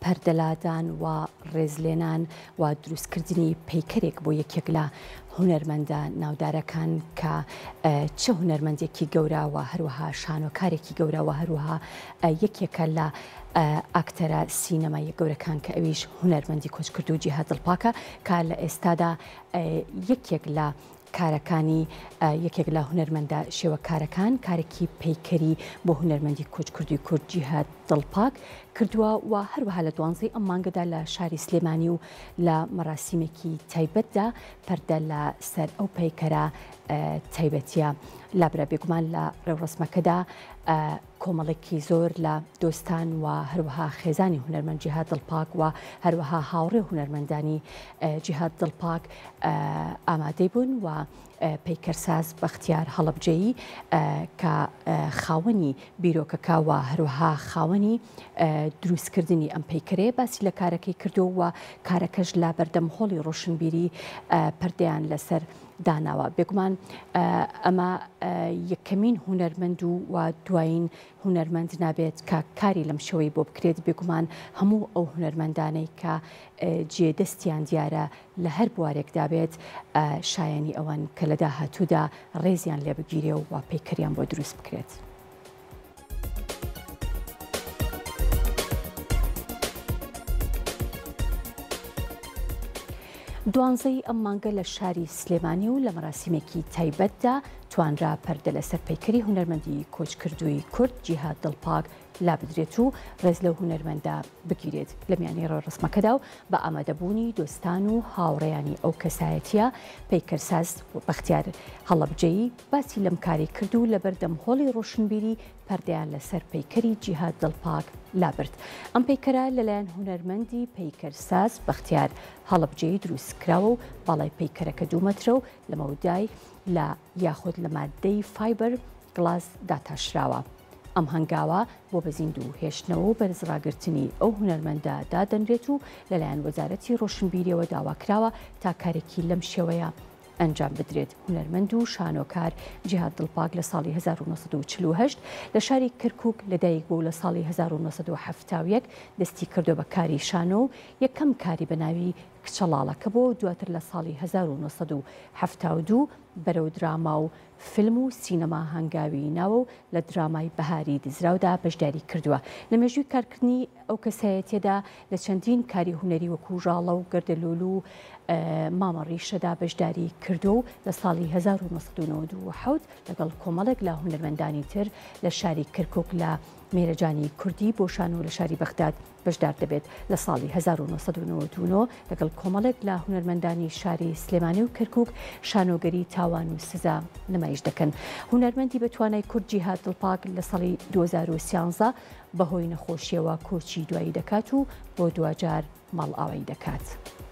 پەردەلادان و ڕێزلێنان و دروستکردنی پەیکەرێک بۆ یەکێک لە هونەرمەندە ناودارەکان کە چه هونەرمەندێکی گەوراوە هەروەها شانۆکارێکی گەوراوە هەروەها یەکێکە لە ئاکتەرە سینەمای گەورەکان کە ئەویش هونەرمەندی کۆچکرد و جیهاد دڵپاکە کە لە ئێستادا یەکێک لە کارەکانی یەکێک لە هونەرمەندە شێوەکارەکان کارێکی پەیکەری بۆ هونەرمەندی کۆچکردوی کورد جیهاد دڵپاک کردووە و هەروەها لە 12 ئەم مانگەدا لە شاری سلێمانی و لە مەراسیمێکی تایبەتدا پەردە لە سەر ئەو پەیکەرە تایبەتیە لابرا بێگومان لە ڕێوڕسمەکەدا کۆمەڵێکی زۆر لە دۆستان و هەروەها خێزانی هونەرمەند جیهاد دڵپاک و هەروەها هاوڕێ هونەرمەندانی جیهاد دڵپاک ئامادەی بوون و پەیکەرساز بەختیار هەڵەبجەیی کە خاوەنی بیرۆکەکە و هەروەها خاوەنی دروستکردنی ئەم پەیکەرەیە باسی لە کارەکەی کردو و کارەکەش لا بەردەمهۆڵی ڕۆشنبیری پەردەیان لەسەر داناوە بێگومان ئەمە یەکەمین هونەرمەند و دوایین هونەرمەند نابێت کە کاری لەم شەوەی بۆ بکرێت بێگومان هەموو ئەو هونەرمەندانەی کە جێدەستیان دیارە لە هەر بوارێکدا بێت شایانی ئەوەن کە لە داهاتوودا ڕێزیان لێ بگیرێ و پەیکەریان بۆ دروست بکرێت. دوانزەی ئەم مانگە لە شاری سلێمانی و لە مەراسیمێکی تایبەتدا توانرا پەردە لەسەر پەیکەری هونەرمەندی کۆچکردووی کورد جیهاد دڵپاک لا بدرێت و ڕێز لەو هونەرمەندە بگیرێت لە میانی ڕێڕسمەکەدا و بە ئامادەبوونی دۆستان و هاوڕێیانی ئەو کەسایەتیە پەیکەرساز بەختیار هەڵەبجەیی باسی لەم کاری کرد و لە بەردەمهۆڵی ڕۆشنبیری پەردەیان لەسەر پەیکەری جیهاد دڵپاک لابرد. ئەم پەیکەرە لەلایەن هونەرمەندی پەیکەرساز بەختیار هەڵەبجەیی دروستکراوە و باڵای پەیکەرەکە 2 مەترە و لە مەودای لە یاخود لە مادەی فایبەر گڵاز داتاشراوە. ئەم هەنگاوە بۆ بەزیند و هێشتنەوە و بەرزڕاگرتنی ئەو هونەرمەندە دادەنرێت و لەلایەن وەزارەتی ڕۆشنبیریەوە داواکراوە تا کارێکی لەم شێوەیە ئەنجام بدرێت. هونەرمەند و شانۆکار جیهاد دڵپاک لە ساڵی 1948 لە شاری کەرکووک لەدایک بوو لە ساڵی 1970 دەستی کردو بە کاری شانۆ و یەکەم کاری بە ناوی کچەڵاڵەکە بۆ دواتر لە ساڵی 1972 بەرەو دراما و فیلم و سینەما هەنگاوی ناوە و لە درامای بەهاری دزراودا بەشداری کردووە. لە مێژووی کارکردنی ئەو کەسایەتیەدا لە چەندین کاری هونەری وەکو ژاڵە و گەردەلوول و مامەڕیشەدا بەشداری کردو و لە ساڵی 1997 لەگەڵ کۆمەڵێک لە هونەرمەندانی تر لە شاری کەرکووک لە مێرەجانی کوردی بۆ شانۆ لە شاری بەغداد بەشدار دەبێت. لە ساڵی 1999 لەگەڵ کۆمەڵێک لە هونەرمەندانی شاری سلێمانی و کەرکووک شانۆگەری تاوان و سزا نمایش دەکەن. هونەرمەندی بە توانای کورد جیهاد دڵپاک لە ساڵی 2013 بەهۆی نەخۆشیەوە کۆچی دوایی دەکات و بۆ دوجار ماڵ ئاوایی دەکات.